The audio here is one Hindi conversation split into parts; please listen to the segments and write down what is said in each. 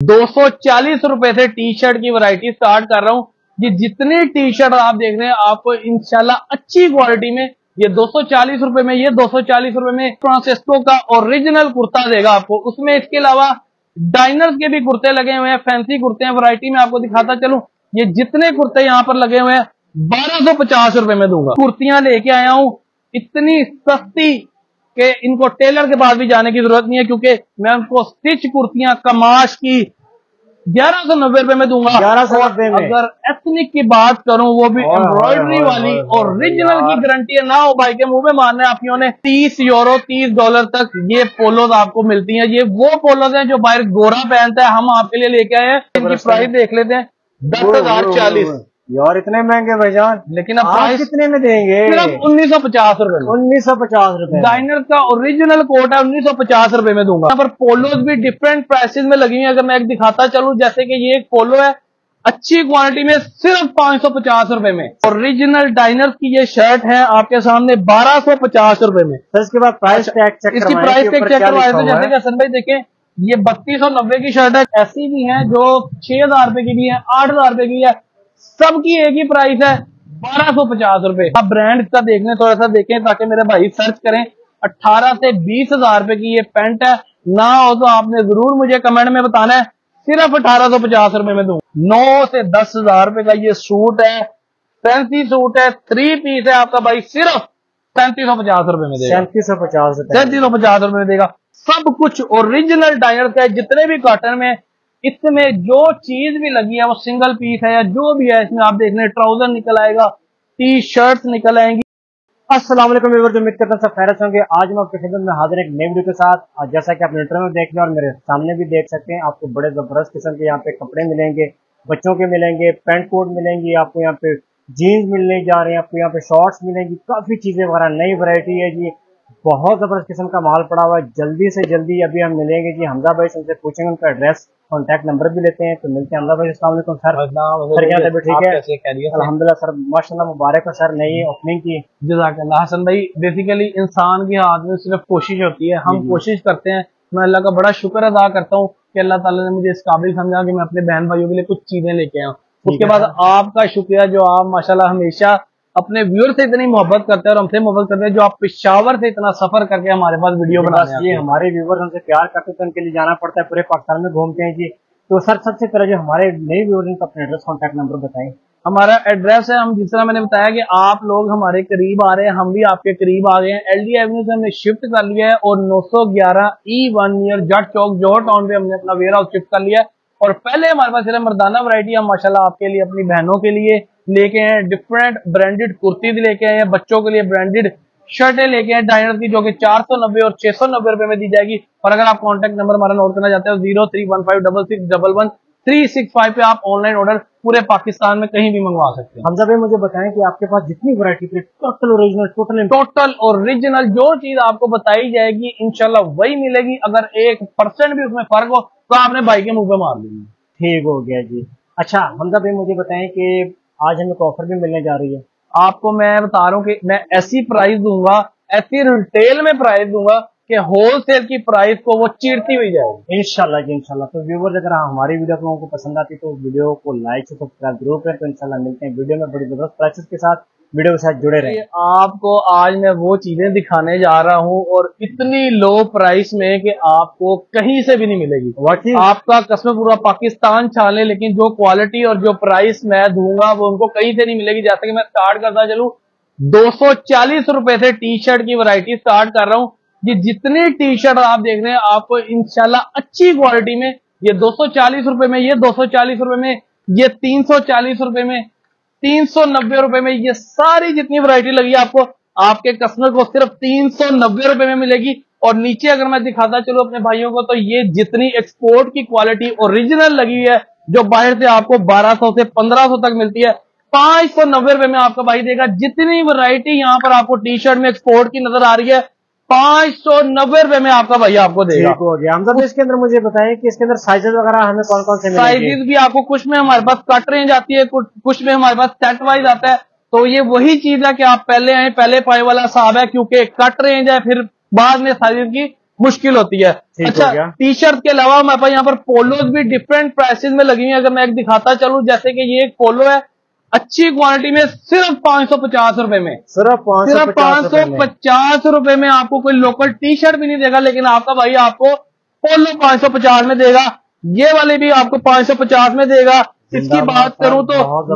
240 रुपए से टी शर्ट की वैरायटी स्टार्ट कर रहा हूँ। ये जितनी टी शर्ट आप देख रहे हैं आपको इंशाल्लाह अच्छी क्वालिटी में ये 240 रुपए में, ये 240 रुपए में फ्रांसिस्को का ओरिजिनल कुर्ता देगा आपको। उसमें इसके अलावा डाइनर्स के भी कुर्ते लगे हुए हैं, फैंसी कुर्ते हैं। वैरायटी में आपको दिखाता चलूं, ये जितने कुर्ते यहाँ पर लगे हुए हैं 1250 रुपए में दूंगा। कुर्तियां लेके आया हूं इतनी सस्ती कि इनको टेलर के पास भी जाने की जरूरत नहीं है, क्योंकि मैं उनको स्टिच कुर्तियां कमाश की 1190 रुपए में दूंगा। 1190 में। अगर एथनिक की बात करूं, वो भी एम्ब्रॉयडरी वाली और ओरिजिनल की गारंटी है। ना हो भाई के मुंह में मारने आपकी ने। 30 यूरो $30 तक ये पोलोज आपको मिलती हैं। ये वो पोलोज हैं जो बाहर गोरा पहनता है, हम आपके लिए लेके आए हैं। इनकी प्राइस देख लेते हैं, 10,040 यार, इतने महंगे भाईजान। लेकिन अब प्राइस कितने में देंगे? सिर्फ 1950 रुपए में। 1950 रुपए। डाइनर का ओरिजिनल कोट है, 1950 रुपए में दूंगा। यहाँ पर पोलोज भी डिफरेंट प्राइसेस में लगी हुई है। अगर मैं एक दिखाता चलूं, जैसे कि ये एक पोलो है अच्छी क्वालिटी में, सिर्फ 550 रुपए में। ओरिजिनल डाइनर्स की ये शर्ट है आपके सामने 1250 रुपए में। सर इसके बाद प्राइस टैग चेक इसकी प्राइस टैग चेक करवाए थे। जैसे कि हसन भाई देखें, ये 3290 की शर्ट है। ऐसी भी है जो 6000 रुपए की भी है, 8000 रुपए की है। सबकी एक ही प्राइस है 1250 रुपए। आप ब्रांड का देखने थोड़ा सा देखें ताकि मेरे भाई सर्च करें। 18 से 20,000 रुपए की ये पैंट है। ना हो तो आपने जरूर मुझे कमेंट में बताना है। सिर्फ 1850 रुपए में दूं। 9 से 10,000 रुपए का ये सूट है, फैंसी सूट है, 3 पीस है आपका भाई, सिर्फ 3750 रुपए में देगा। 3750 रुपए में देगा। सब कुछ ओरिजिनल डाइनर का है। जितने भी कॉटन में इसमें जो चीज भी लगी है वो सिंगल पीस है या जो भी है। इसमें आप देख रहे हैं ट्राउजर निकल आएगा, टी शर्ट निकल आएंगी। अस्सलाम वालेकुम व्यूअर्स, उम्मीद करता हूं सब खैरियत से होंगे। आज मैं आपके खिदमत में हाजिर एक नई वीडियो के साथ। आज जैसा कि आप इंटरव्यू में देख रहे हैं और मेरे सामने भी देख सकते हैं, आपको बड़े जबरदस्त किस्म के यहाँ पे कपड़े मिलेंगे, बच्चों के मिलेंगे, पैंट कोट मिलेंगी, आपको यहाँ पे जीन्स मिलने जा रहे हैं, आपको यहाँ पे शॉर्ट्स मिलेंगी, काफी चीजें वगैरह, नई वैरायटी है जी। बहुत जबरदस्त किस्म का माल पड़ा हुआ है। जल्दी से जल्दी अभी हम मिलेंगे जी हमजा भाई से, उनसे पूछेंगे उनका एड्रेस, कॉन्टैक्ट नंबर भी लेते हैं। तो मिलते हैं हमजा भाई। अस्सलाम वालेकुम सर। सर क्या तबीयत ठीक है? अल्हम्दुलिल्लाह सर, माशाल्लाह, मुबारक हो सर नई ओपनिंग की। जज़ाकल्लाह। हसन भाई, बेसिकली इंसान के हाथ में सिर्फ कोशिश होती है। हम कोशिश करते हैं। मैं अल्लाह का बड़ा शुक्र अदा करता हूँ कि अल्लाह ताला ने मुझे इस काबिल समझा कि मैं अपने बहन भाइयों के लिए कुछ चीजें लेके आया हूँ। उसके बाद आपका शुक्रिया जो आप माशाल्लाह हमेशा अपने व्यूअर से इतनी मोहब्बत करते हैं और हमसे मोहब्बत करते हैं, जो आप पेशावर से इतना सफर करके हमारे पास वीडियो बनाते हैं। ये हमारे व्यूअर्स हमसे प्यार करते हैं तो उनके लिए जाना पड़ता है, पूरे पाकिस्तान में घूमते हैं जी। तो सर सबसे पहले जो हमारे नए व्यूअर्स का अपना एड्रेस कॉन्टैक्ट नंबर बताएं। हमारा एड्रेस है, हम जिस तरह मैंने बताया कि आप लोग हमारे करीब आ रहे हैं, हम भी आपके करीब आ गए हैं। LD एवेन्यू से हमने शिफ्ट कर लिया है और 911 E1 नियर जट चौक जोहर टाउन पे हमने अपना वेयर हाउस शिफ्ट कर लिया है। और पहले हमारे पास सिर्फ मर्दाना वैरायटी हम माशाल्लाह आपके लिए, अपनी बहनों के लिए लेके आए। डिफरेंट ब्रांडेड कुर्ती लेके आए हैं, बच्चों के लिए ब्रांडेड शर्टें लेके आए डाइनर की, जो कि 490 और 690 रुपए में दी जाएगी। और अगर आप कॉन्टैक्ट नंबर हमारा नोट करना चाहते हो 03156611 पे आप ऑनलाइन ऑर्डर पूरे पाकिस्तान में कहीं भी मंगवा सकते हैं। हमजा भाई मुझे बताएं कि आपके पास जितनी वैरायटी टोटल ओरिजिनल जो चीज आपको बताई जाएगी इंशाल्लाह वही मिलेगी। अगर 1% भी उसमें फर्क हो तो आपने भाई के मुंह पे मार देंगे। ठीक हो गया जी। अच्छा हमजा भाई मुझे बताएं कि आज हमें ऑफर भी मिलने जा रही है। आपको मैं बता रहा हूँ कि मैं ऐसी प्राइस दूंगा, ऐसी रिटेल में प्राइस दूंगा कि होलसेल की प्राइस को वो चीरती हुई जाएगी इंशाल्लाह जी इंशाल्लाह। तो व्यूअर्स अगर हमारी वीडियो आप लोगों को पसंद आती तो वीडियो को लाइक से सब्सक्राइब जरूर करें। तो इंशाल्लाह मिलते हैं वीडियो में बड़ी जबरदस्त प्राइसेस के साथ। वीडियो के साथ जुड़े रहे। आपको आज मैं वो चीजें दिखाने जा रहा हूँ और इतनी लो प्राइस में कि आपको कहीं से भी नहीं मिलेगी। आपका कसम पूरा पाकिस्तान छाले, लेकिन जो क्वालिटी और जो प्राइस मैं दूंगा वो उनको कहीं से नहीं मिलेगी। जैसे कि मैं स्टार्ट करता चलूं, 240 रुपए से टी शर्ट की वैरायटी स्टार्ट कर रहा हूँ। ये जितनी टी शर्ट आप देख रहे हैं आपको इंशाल्लाह अच्छी क्वालिटी में, ये 240 रुपए में, ये 240 रुपए में, ये 340 रुपए में, 390 रुपए में, ये सारी जितनी वैरायटी लगी है आपको, आपके कस्टमर को सिर्फ 390 रुपए में मिलेगी। और नीचे अगर मैं दिखाता चलूं अपने भाइयों को, तो ये जितनी एक्सपोर्ट की क्वालिटी ओरिजिनल लगी है, जो बाहर से आपको 1200 से 1500 तक मिलती है, 590 रुपए में आपका भाई देगा। जितनी वैरायटी यहाँ पर आपको टी शर्ट में एक्सपोर्ट की नजर आ रही है, 590 रुपए में आपका भाई आपको देगा। हो गया। हम तो इसके अंदर मुझे बताएं कि इसके अंदर साइजेस वगैरह हमें कौन कौन से मिलेंगे? साइजेस भी आपको कुछ में हमारे पास कट रेंज आती है, कुछ में हमारे पास सेट वाइज आता है। तो ये वही चीज है कि आप पहले आए, पहले पाए वाला हिसाब है, क्योंकि कट रेंज है, फिर बाद में साइजेस की मुश्किल होती है। अच्छा, टी शर्ट के अलावा हमारे पास यहाँ पर पोलोज भी डिफरेंट प्राइसेस में लगी हुई है। अगर मैं एक दिखाता चलूं, जैसे कि ये एक पोलो है अच्छी क्वालिटी में, सिर्फ 550 रुपए में, सिर्फ 550 रुपए में आपको कोई लोकल टी शर्ट भी नहीं देगा, लेकिन आपका भाई आपको पोलो 550 में देगा। ये वाले भी आपको 550 में देगा। इसकी बात करूं तो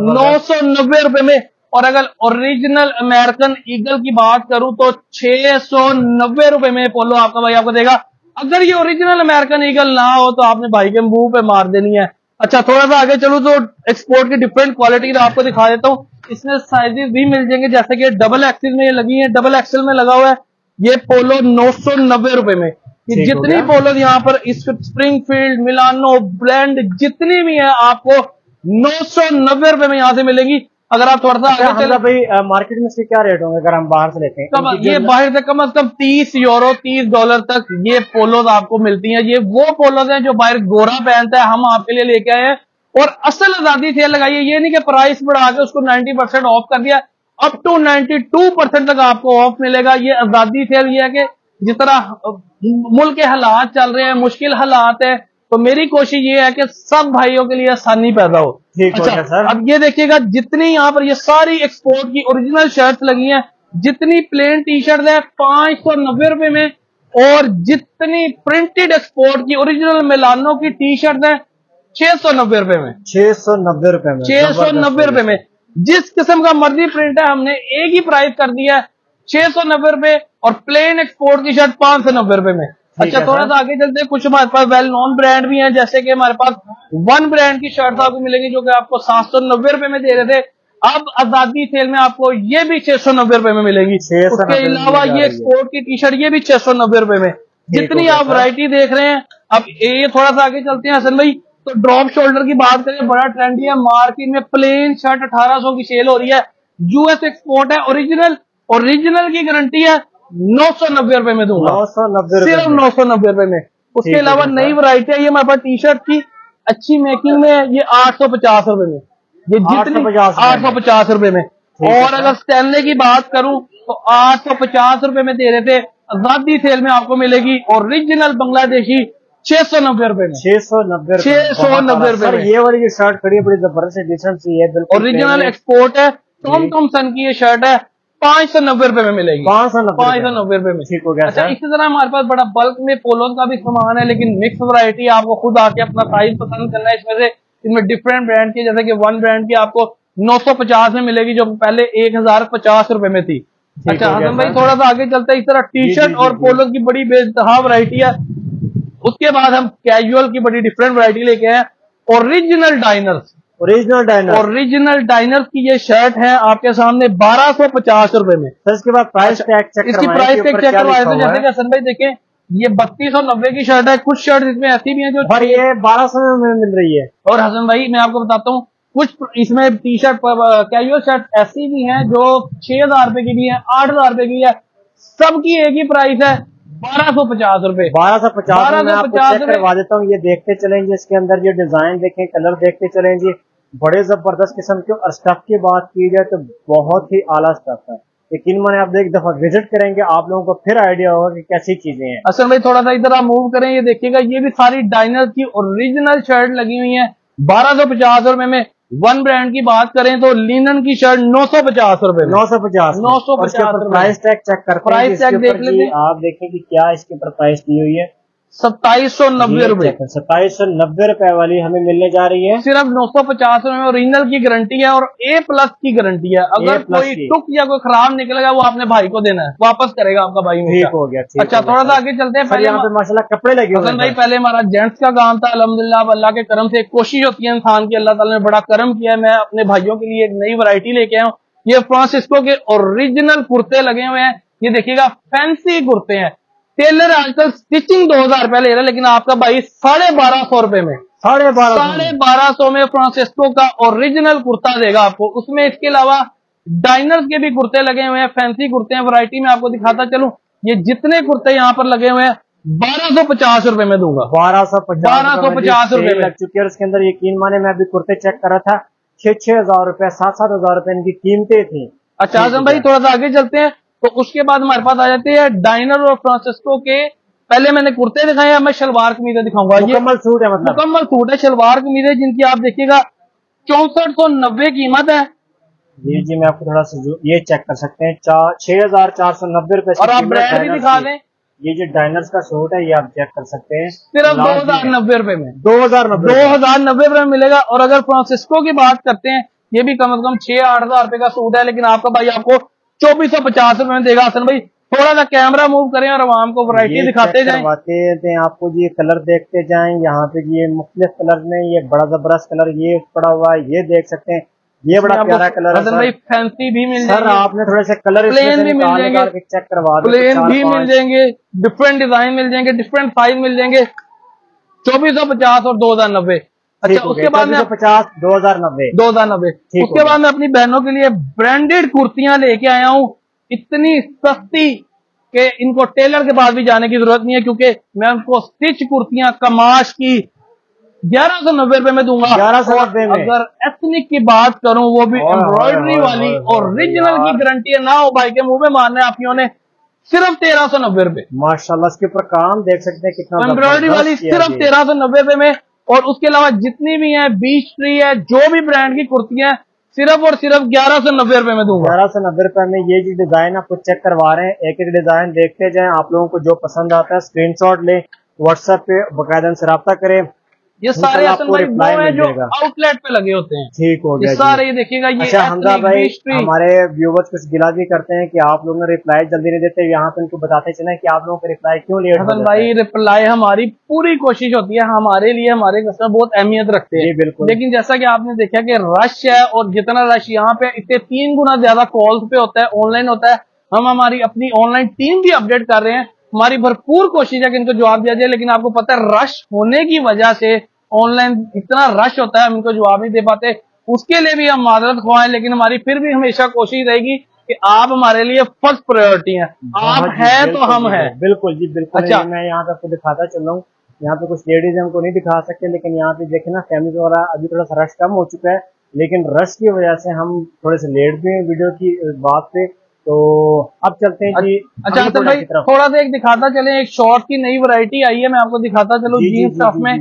990 रुपए में, और अगर ओरिजिनल अमेरिकन ईगल की बात करूं तो 690 रुपए में पोलो आपका भाई आपको देगा। अगर ये ओरिजिनल अमेरिकन ईगल ना हो तो आपने भाई के मुंह पे मार देनी है। अच्छा, थोड़ा सा आगे चलूं तो एक्सपोर्ट की डिफरेंट क्वालिटी आपको दिखा देता हूं। इसमें साइजेस भी मिल जाएंगे, जैसे कि डबल एक्सेल में ये लगी है, डबल एक्सेल में लगा हुआ है ये पोलो 990 रुपए में। ये जितनी पोलो यहाँ पर इस स्प्रिंगफील्ड, मिलानो, ब्लेंड जितनी भी है आपको 990 रुपए में यहाँ से मिलेगी। अगर आप थोड़ा सा आगे चले भाई मार्केट में इसके क्या रेट होंगे अगर हम बाहर से लेते हैं? ये बाहर से कम से कम 30 यूरो, 30 डॉलर तक ये पोलोज आपको मिलती हैं। ये वो पोलोज हैं जो बाहर गोरा पहनता है, हम आपके लिए लेके आए हैं। और असल आजादी सेल लगाई है, ये नहीं कि प्राइस बढ़ा के उसको 90% ऑफ कर दिया, अप टू 92% तक आपको ऑफ मिलेगा। ये आजादी सेल ये है कि जिस तरह मुल्क के हालात चल रहे हैं, मुश्किल हालात है, तो मेरी कोशिश ये है कि सब भाइयों के लिए आसानी पैदा हो। अच्छा, सर अब ये देखिएगा जितनी यहाँ पर ये सारी एक्सपोर्ट की ओरिजिनल शर्ट्स लगी हैं, जितनी प्लेन टी शर्ट है 590 रुपए में, और जितनी प्रिंटेड एक्सपोर्ट की ओरिजिनल मिलानो की टी शर्ट है 690 रुपए में। 690 रुपए में, 690 रुपए में। जिस किस्म का मर्जी प्रिंट है हमने एक ही प्राइस कर दिया है 690 रुपए, और प्लेन एक्सपोर्ट की शर्ट 590 रुपए में। अच्छा, थोड़ा सा आगे चलते हैं। कुछ हमारे पास वेल नोन ब्रांड भी हैं, जैसे कि हमारे पास वन ब्रांड की शर्ट आपको मिलेगी जो कि आपको 790 रुपए में दे रहे थे, अब आजादी सेल में आपको ये भी 690 रुपए में मिलेगी। उसके अलावा ये एक्सपोर्ट की टी शर्ट ये भी 690 रुपए में। जितनी आप वैरायटी देख रहे हैं, अब ये थोड़ा सा आगे चलते हैं हसन भाई, तो ड्रॉप शोल्डर की बात करें, बड़ा ट्रेंडी है। मार्केट में प्लेन शर्ट 1800 की सेल हो रही है, यूएस एक्सपोर्ट है, ओरिजिनल की गारंटी है, 990 रुपए में दूंगा, 990 सिर्फ 990 रुपए में। उसके अलावा नई वैरायटी है ये हमारे पास टी शर्ट की अच्छी मेकिंग में है, ये 850 रुपए में, ये जितनी 850 रुपए में। और अगर स्टैनले की बात करूं तो 850 रुपए में दे रहे थे, आजादी सेल में आपको मिलेगी ओरिजिनल बांग्लादेशी 690 रुपए में। 690 रुपए में। ये वाली जो शर्ट खड़ी है बड़ी जबरदस्त एडिशन सी है, बिल्कुल ओरिजिनल एक्सपोर्ट है, टॉम थॉमसन की ये शर्ट है, 590 रुपए में मिलेगी, 590 रुपए में। ठीक हो गया। अच्छा, इसी तरह हमारे पास बड़ा बल्क में पोलोन का भी सामान है, लेकिन मिक्स वैरायटी, आपको खुद आके अपना साइज पसंद करना है। इसमें डिफरेंट ब्रांड की, जैसे कि वन ब्रांड की आपको 950 में मिलेगी, जो पहले 1050 रुपए में थी। अच्छा हसन भाई, थोड़ा सा आगे चलते हैं। इस तरह टी शर्ट और पोलो की बड़ी बेतहा वैरायटी है। उसके बाद हम कैजुअल की बड़ी डिफरेंट वैरायटी लेके आए, ओरिजिनल डाइनर्स की ये शर्ट है आपके सामने 1250 रुपए में। सर इसके बाद प्राइस टैग चेक इसकी प्राइस टैग चेक करवाए थे, जैसे कि हसन भाई देखें, ये 3290 की शर्ट है। कुछ शर्ट इसमें ऐसी भी है जो ये 1200 में मिल रही है। और हसन भाई मैं आपको बताता हूँ, कुछ इसमें टी शर्ट कैजुअल शर्ट ऐसी भी हैं जो 6000 रुपए की भी है, 8000 रुपए की है, सबकी एक ही प्राइस है 1250 रुपए। 1250 करवा देता हूँ। ये देखते चलेंगे, इसके अंदर ये डिजाइन देखें, कलर देखते चलेंगे, बड़े जबरदस्त किस्म के। और स्टफ की बात की जाए तो बहुत ही आला स्टफ है, यकीन माने आप एक दफा विजिट करेंगे आप लोगों को फिर आइडिया होगा कि कैसी चीजें हैं। असल भाई थोड़ा सा इधर आप मूव करें, ये देखिएगा, ये भी सारी डाइनर की ओरिजिनल शर्ट लगी हुई है 1250 रुपए में। वन ब्रांड की बात करें तो लिनन की शर्ट 950 रुपए में। 950 प्राइस टैग चेक करते हैं। प्राइस टैग देख लेते हैं, आप देखें कि क्या इसके ऊपर प्राइस दी हुई है। 2790 रुपए। 2790 रुपए वाली हमें मिलने जा रही है, सिर्फ 950 रुपए में। ओरिजिनल की गारंटी है और A+ की गारंटी है। अगर कोई टुक या कोई खराब निकलेगा वो अपने भाई को देना है, वापस करेगा आपका भाई। ठीक हो गया। अच्छा, थोड़ा सा आगे चलते हैं। पहले यहाँ पे माशाल्लाह कपड़े लगे हुए हैं भाई। पहले हमारा जेंट्स का काम था, अल्हम्दुलिल्लाह अल्लाह के करम से एक कोशिश होती है इंसान की, अल्लाह ताला ने बड़ा करम किया है। मैं अपने भाइयों के लिए एक नई वैरायटी लेके आया हूँ। ये फ्रांसिस्को के ओरिजिनल कुर्ते लगे हुए हैं। ये देखिएगा फैंसी कुर्ते हैं। टेलर आजकल स्टिचिंग 2000 रुपए ले रहा है, लेकिन आपका भाई 1250 रुपए में, 1250 में फ्रांसिस्को का ओरिजिनल कुर्ता देगा आपको। उसमें इसके अलावा डाइनर्स के भी कुर्ते लगे हुए हैं, फैंसी कुर्ते हैं। वैरायटी में आपको दिखाता चलूं, ये जितने कुर्ते यहाँ पर लगे हुए हैं 1250 रुपए में दूंगा। 1250 रुपए लग चुकी है। उसके अंदर यकीन माने मैं अभी कुर्ते चेक कर रहा था, 6-6 हजार रुपए, 7-7 हजार रुपए इनकी कीमतें थी। अच्छा आजम भाई, थोड़ा सा आगे चलते हैं। तो उसके बाद हमारे पास आ जाते हैं डाइनर और फ्रांसिस्को के पहले मैंने कुर्ते दिखाए, अब मैं शलवार कमीजें दिखाऊंगा। ये मुकम्मल सूट है, मतलब मुकम्मल सूट है, शलवार कमीजें जिनकी आप देखिएगा 6490 कीमत है। जी मैं आपको थोड़ा सा ये चेक कर सकते हैं, 6490 रुपए। और आप ब्रांड भी दिखा दें। ये जो डाइनर्स का सूट है ये आप चेक कर सकते हैं, सिर्फ 2090 रुपए में, 2090 रुपए में मिलेगा। और अगर फ्रांसिस्को की बात करते हैं, ये भी कम से कम 6-8 हजार रुपए का सूट है, लेकिन आपका भाई आपको 2450 रुपए में देगा। हसन भाई थोड़ा सा कैमरा मूव करें और आवाम को वैरायटी दिखाते जाएं। आपको जी कलर देखते जाएं, यहाँ पे ये मुख्तलिफ कलर में, ये बड़ा जबरदस्त कलर ये पड़ा हुआ है, ये देख सकते हैं, ये बड़ा प्यारा कलर है। भाई फैंसी भी मिल सर, आपने थोड़े से कलर प्लेन भी मिल जाएंगे, चेक करवा दो, प्लेन भी मिल जाएंगे, डिफरेंट डिजाइन मिल जाएंगे, डिफरेंट साइज मिल जाएंगे। 2450 और 2090। अच्छा, उसके बाद में 50 2090। उसके बाद मैं अपनी बहनों के लिए ब्रांडेड कुर्तियां लेके आया हूँ, इतनी सस्ती कि इनको टेलर के पास भी जाने की जरूरत नहीं है, क्योंकि मैं उनको स्टिच कुर्तियां कमाश की 1190 रुपए में दूंगा। 1190 में। अगर एथनिक की बात करूं, वो भी एम्ब्रॉयडरी वाली और ओरिजिनल की गारंटी है, ना हो भाई के मुंह में मारने आप ने, सिर्फ 1390 रुपए। माशाल्लाह, इसके ऊपर काम देख सकते हैं कितना एम्ब्रॉयडरी वाली सिर्फ 1390 रुपए में। और उसके अलावा जितनी भी है, बीच ट्री है, जो भी ब्रांड की कुर्तियां, सिर्फ और सिर्फ 1190 रुपए में दूंगा। 1190 रुपए में। ये जो डिजाइन आपको चेक करवा रहे हैं, एक एक डिजाइन देखते जाएं, आप लोगों को जो पसंद आता है स्क्रीनशॉट लें, व्हाट्सएप पे बकायदा से रब्ता करें। ये सारे वो है जो आउटलेट पे लगे होते हैं। ठीक हो गया, सारे ये देखिएगा। ये अच्छा हमजा भाई, हमारे व्यूवर्स कुछ गिला भी करते हैं कि आप लोगों ने रिप्लाई जल्दी नहीं देते, यहाँ पे उनको बताते चले कि आप लोगों का रिप्लाई क्यों लेट होता है। भाई रिप्लाई हमारी पूरी कोशिश होती है, हमारे लिए हमारे कस्टमर बहुत अहमियत रखते हैं। बिल्कुल। लेकिन जैसा कि आपने देखा कि रश है, और जितना रश यहाँ पे, इससे 3 गुना ज्यादा कॉल्स पे होता है, ऑनलाइन होता है। हम हमारी अपनी ऑनलाइन टीम भी अपडेट कर रहे हैं, हमारी भरपूर कोशिश है कि इनको जवाब दिया जाए, लेकिन आपको पता है रश होने की वजह से ऑनलाइन इतना रश होता है, हम इनको जवाब नहीं दे पाते। उसके लिए भी हम माजरत ख्वाह, लेकिन हमारी फिर भी हमेशा कोशिश रहेगी कि आप हमारे लिए फर्स्ट प्रायोरिटी हैं। आप हैं तो हम हैं। बिल्कुल जी, बिल्कुल। अच्छा, मैं यहाँ पे आपको दिखाता चल रहा हूँ, यहाँ पे कुछ लेडीज हमको नहीं दिखा सकते, लेकिन यहाँ पे देखे ना फैमिली वाला अभी थोड़ा सा रश कम हो चुका है, लेकिन रश की वजह से हम थोड़े से लेट भी हैं वीडियो की बात पे। तो अब चलते हैं जी। अच्छा तो भाई थोड़ा सा एक दिखाता चले, एक शॉर्ट की नई वैरायटी आई है, मैं आपको दिखाता चलूँ। जीन्स टॉप में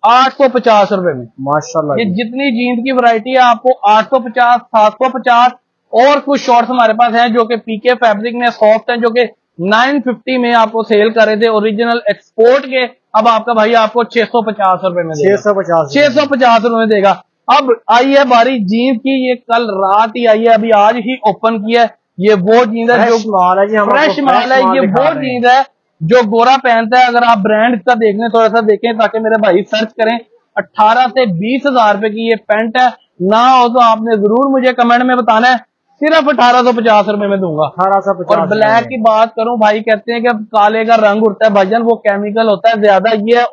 850 रुपए में माशाल्लाह। ये जितनी जीन्स की वैरायटी है आपको 850, 750 और कुछ शॉर्ट्स हमारे पास हैं जो कि पीके फैब्रिक में सॉफ्ट हैं, जो कि 950 में आपको सेल कर रहे थे ओरिजिनल एक्सपोर्ट के। अब आपका भाई आपको 650 रुपए में देगा, 650 रुपए में देगा। अब आई है बारी जीन्स की, ये कल रात ही आई है, अभी आज ही ओपन किया है। ये वो जीन्स है जो फ्रेश माल है, ये वो जीन्स है जो गोरा पहनता है। अगर आप ब्रांड का देखने थोड़ा सा देखें ताकि मेरे भाई सर्च करें, 18 से 20 हजार रुपए की ये पैंट है। ना हो तो आपने जरूर मुझे कमेंट में बताना है, सिर्फ 1850 रुपए में दूंगा। 1850। और ब्लैक की बात करूं, भाई कहते हैं कि काले का रंग उड़ता है भाईजान, वो केमिकल होता है ज्यादा। ये है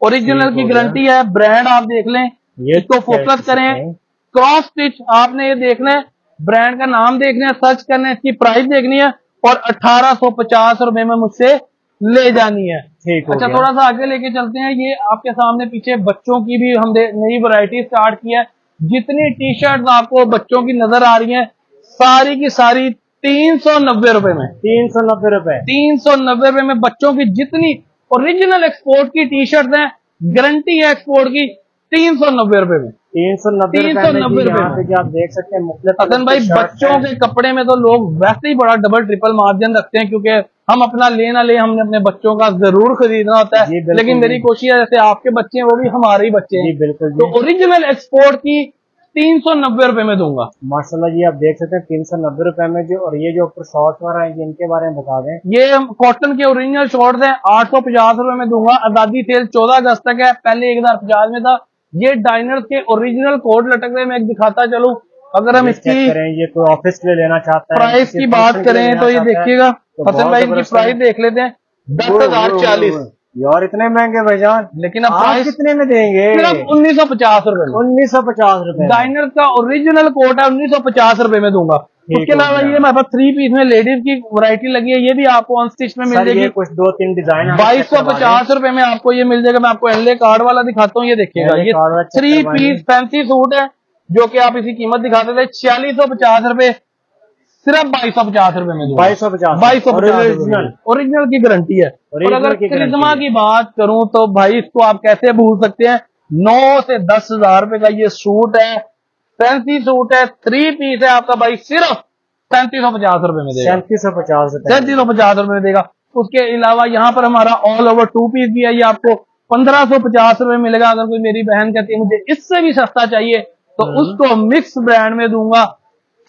ओरिजिनल की गारंटी है। ब्रांड आप देख लें, इसको फोकस करें, क्रॉस स्टिच आपने ये देखना है, ब्रांड का नाम देखना है, सर्च करना है, इसकी प्राइस देखनी है और 1850 रुपए में मुझसे ले जानी है। अच्छा थोड़ा सा आगे लेके चलते हैं। ये आपके सामने पीछे बच्चों की भी हम नई वैरायटी स्टार्ट की है। जितनी टी शर्ट आपको बच्चों की नजर आ रही है, सारी की सारी 390 रुपए में। 390 रुपए में बच्चों की जितनी ओरिजिनल एक्सपोर्ट की टी शर्ट है, गारंटी है एक्सपोर्ट की, 390 रुपए में। 390 रुपए में आप देख सकते हैं। हसन भाई बच्चों के कपड़े में तो लोग वैसे ही बड़ा डबल ट्रिपल मार्जिन रखते हैं, क्योंकि हम अपना लेना ले, हमने अपने बच्चों का जरूर खरीदना होता है। लेकिन मेरी कोशिश है जैसे आपके बच्चे हैं वो भी हमारे ही बच्चे हैं। बिल्कुल। तो ओरिजिनल एक्सपोर्ट की 390 रुपए में दूंगा। माशाल्लाह जी, आप देख सकते हैं 390 रुपए में जो। और ये जो ऊपर शॉर्ट्स वगैरह हैं इनके बारे में बता दें। ये कॉटन के ओरिजिनल शॉर्ट्स हैं, 850 रुपए में दूंगा। आजादी सेल 14 अगस्त तक है, पहले 1050 में था। ये डाइनर्स के ओरिजिनल कोड लटक रहे, मैं एक दिखाता चलूं। अगर हम इसकी ये कोई ऑफिस के लिए लेना चाहता है, प्राइस की बात करें तो ये देखिएगा हसन भाई, इनकी प्राइस देख लेते हैं, 10,040 यार, इतने महंगे भाईजान। लेकिन अब प्राइस कितने में देंगे? सिर्फ 1950 रुपए। 1950 रुपए। डाइनर्स का ओरिजिनल कोट है, 1950 रुपए में दूंगा। उसके अलावा ये हमारे पास 3 पीस में लेडीज की वैरायटी लगी है, ये भी आपको ऑन स्टिच में मिल जाएगी। कुछ 2-3 डिजाइन 2250 रुपए में आपको ये मिल जाएगा। मैं आपको एनले कार्ड वाला दिखाता हूँ, ये देखिएगा, ये 3 पीस फैंसी सूट है जो कि आप इसी कीमत दिखाते थे 4650 रुपए। सिर्फ 2250 में दूंगा। 2250 2250 ओरिजिनल की गारंटी है। और अगर करिश्मा की बात करूं तो भाई इसको आप कैसे भूल सकते हैं। 9 से 10 हजार रुपए का ये सूट है, फैंसी सूट है, 3 पीस है आपका भाई सिर्फ 3750 में देगा। 3750 में देगा। उसके अलावा यहाँ पर हमारा ऑल ओवर 2 पीस भी है, ये आपको 1550 में मिलेगा। अगर कोई मेरी बहन कहती है मुझे इससे भी सस्ता चाहिए तो उसको मिक्स ब्रांड में दूंगा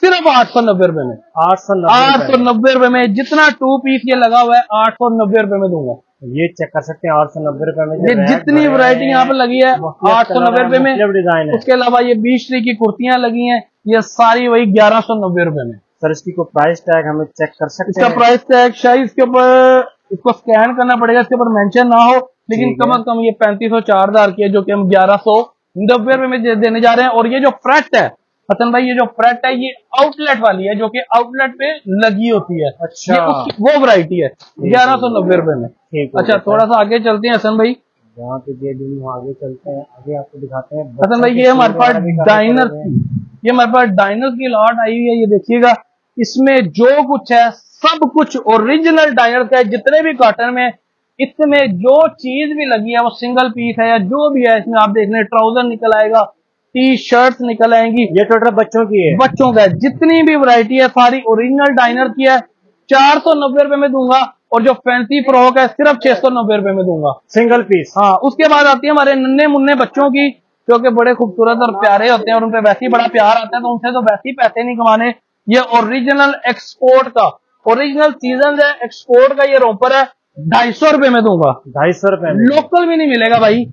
सिर्फ 890 में। 890 में जितना 2 पीस ये लगा हुआ है 890 में दूंगा। ये चेक कर सकते हैं 890 में ये जितनी वैरायटी यहाँ पर लगी है 890 में। डिजाइन है। उसके अलावा ये 20 की कुर्तियां लगी हैं, ये सारी वही 1190 में। सर इसकी को प्राइस टैग हमें चेक कर सकते हैं? इसका प्राइस टैग शायद इसके ऊपर इसको स्कैन करना पड़ेगा, इसके ऊपर मेंशन ना हो, लेकिन कम से कम ये 3504 की है जो कि हम 1190 में देने जा रहे हैं। और ये जो फ्रेट है हसन भाई, ये जो फ्रेट है ये आउटलेट वाली है जो कि आउटलेट पे लगी होती है। अच्छा, ये उसकी वो वैरायटी है 1190 में। अच्छा थोड़ा सा आगे चलते हैं हसन भाई, यहाँ पे आगे चलते हैं, आगे आपको दिखाते हैं। हसन भाई ये हमारे पास डाइनर की, ये हमारे पास डाइनर की लॉट आई हुई है। ये देखिएगा इसमें जो कुछ है सब कुछ ओरिजिनल डाइनर का है। जितने भी कॉटन में इसमें जो चीज भी लगी है वो सिंगल पीस है या जो भी है। इसमें आप देख रहे हैं ट्राउजर निकल आएगा, टी शर्ट निकल आएंगी। ये टोटल बच्चों की है, बच्चों का है। जितनी भी वैरायटी है सारी ओरिजिनल डाइनर की है। 490 में दूंगा। और जो फैंसी फ्रॉक है सिर्फ 690 में दूंगा सिंगल पीस। हाँ, उसके बाद आती है हमारे नन्हे मुन्ने बच्चों की जो कि बड़े खूबसूरत और प्यारे होते हैं और उनपे वैसे ही बड़ा प्यार आता है, तो उनसे तो वैसे ही पैसे नहीं कमाने। ये ओरिजिनल एक्सपोर्ट का ओरिजिनल सीजन है, एक्सपोर्ट का ये रोपर है, 250 में दूंगा। 250 लोकल भी नहीं मिलेगा भाई,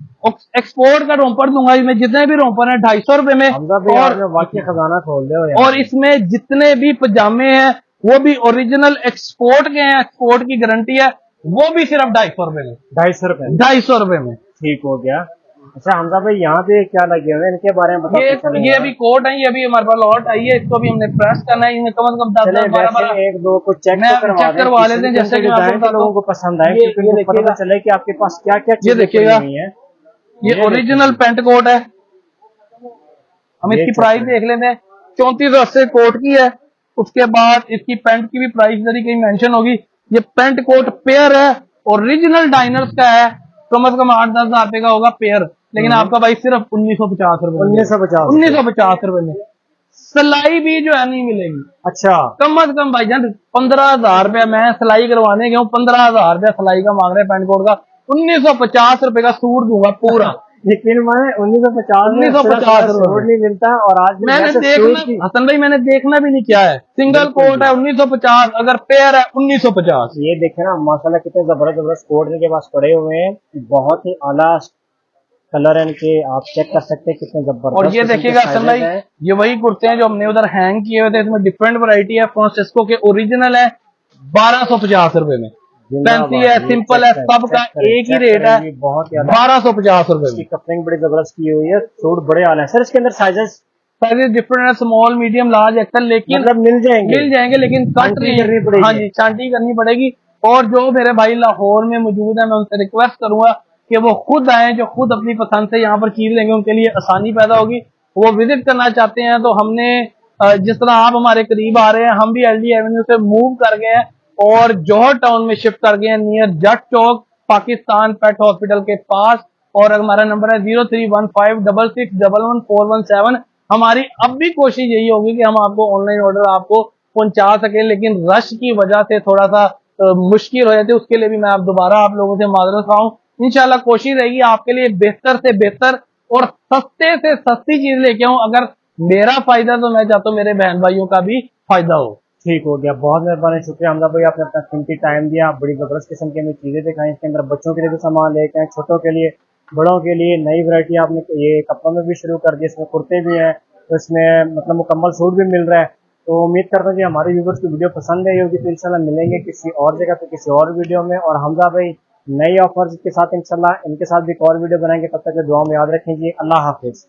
एक्सपोर्ट का रोपर दूंगा। इसमें जितने भी रोपर है 250 में। और वाकई खजाना खोल दे। और इसमें जितने भी पजामे हैं वो भी ओरिजिनल एक्सपोर्ट के हैं, एक्सपोर्ट की गारंटी है, वो भी सिर्फ 250 में। 250 में ठीक हो गया। अच्छा हमजा भाई यहाँ पे क्या लगे हुए हैं, इनके बारे में बताओ। ये अभी कोट है, ये अभी हमारे पास लॉट आई है, इसको भी हमने प्रेस करना है। इनमें कम से कम 10-12 एक दो को चेक करवा लेते हैं जैसे कि लोगों को पसंद आए, पता चले कि आपके पास क्या क्या। ये देखिएगा ये ओरिजिनल पेंट कोट है। हम इसकी प्राइस देख लेते हैं। 3480 कोट की है। उसके बाद इसकी पेंट की भी प्राइस जरी कहीं मेंशन होगी। ये पेंट कोट पेयर है, ओरिजिनल डाइनर्स का है, कम से कम 8-10 हजार रुपए का होगा पेयर, लेकिन आपका भाई सिर्फ 1950 रुपए। 1950 में सिलाई भी जो है नहीं मिलेगी। अच्छा, कम से कम भाई जान 15,000 रुपया मैं सिलाई करवाने गया हूँ, 15,000 रुपया सिलाई का मांग रहे हैं पेंट कोट का। 1950 रुपए का सूट दूंगा पूरा। यकीन माने 1950 सूट नहीं मिलता। और आज मैंने देखना हसन भाई, मैंने देखना भी नहीं क्या है। सिंगल कोट है 1950, अगर पेयर है 1950। ये देखे ना माशाल्लाह कितने जबरदस्त कोट इनके पास पड़े हुए हैं, बहुत ही आला कलर है इनके, आप चेक कर सकते हैं कितने जबरदस्त। और ये देखिएगा हसन भाई, ये वही कुर्ते हैं जो हमने उधर हैंग किए हुए थे। इसमें डिफरेंट वैरायटी है। फ्रांसिस्को के ओरिजिनल है 1250 रुपए में। फैंसी है, सिंपल है, सबका एक ही रेट है, 1250 रुपए में। कपड़े बड़ी जबरदस्त की हुई है, सूट बड़े आले हैं। सर इसके अंदर साइजेस डिफरेंट है, स्मॉल, मीडियम, लार्ज, एक्सल, लेकिन मतलब मिल जाएंगे लेकिन कट नहीं करनी पड़ेगी। हाँ जी, चांटी करनी पड़ेगी। और जो मेरे भाई लाहौर में मौजूद है मैं उनसे रिक्वेस्ट करूंगा कि वो खुद आए, जो खुद अपनी पसंद से यहाँ पर चीज लेंगे उनके लिए आसानी पैदा होगी। वो विजिट करना चाहते हैं तो हमने जिस तरह आप हमारे करीब आ रहे हैं, हम भी LD एवेन्यू से मूव कर गए हैं और जौहर टाउन में शिफ्ट कर गए हैं, नियर जट चौक, पाकिस्तान पेट हॉस्पिटल के पास। और हमारा नंबर है 031566114117। हमारी अब भी कोशिश यही होगी कि हम आपको ऑनलाइन ऑर्डर आपको पहुंचा सके, लेकिन रश की वजह से थोड़ा सा मुश्किल हो जाती है। उसके लिए भी मैं आप दोबारा आप लोगों से माजरत खाऊं। इंशाल्लाह कोशिश रहेगी आपके लिए बेहतर से बेहतर और सस्ते से सस्ती चीज लेके आऊं। अगर मेरा फायदा तो मैं चाहता हूँ मेरे बहन भाइयों का भी फायदा हो। ठीक हो गया, बहुत मेहरबानी, शुक्रिया हमजा भाई, आपने अपना कीमती टाइम दिया। बड़ी जबरदस्त किस्म की हमें चीजें दिखाई। इसके अंदर बच्चों के लिए भी सामान लेके आए, छोटों के लिए, बड़ों के लिए नई वैरायटी आपने ये कपड़ों में भी शुरू कर दी। इसमें कुर्ते भी हैं, तो इसमें मतलब मुकम्मल सूट भी मिल रहा है। तो उम्मीद करता हूँ कि हमारे व्यूवर्स की वीडियो पसंद आई होगी। तो इंशाल्लाह मिलेंगे किसी और जगह पे, किसी और वीडियो में। और हमजा भाई नई ऑफर्स के साथ इंशाल्लाह इनके साथ भी एक और वीडियो बनाएंगे। तब तक दुआ में याद रखेंगे। अल्लाह हाफिज।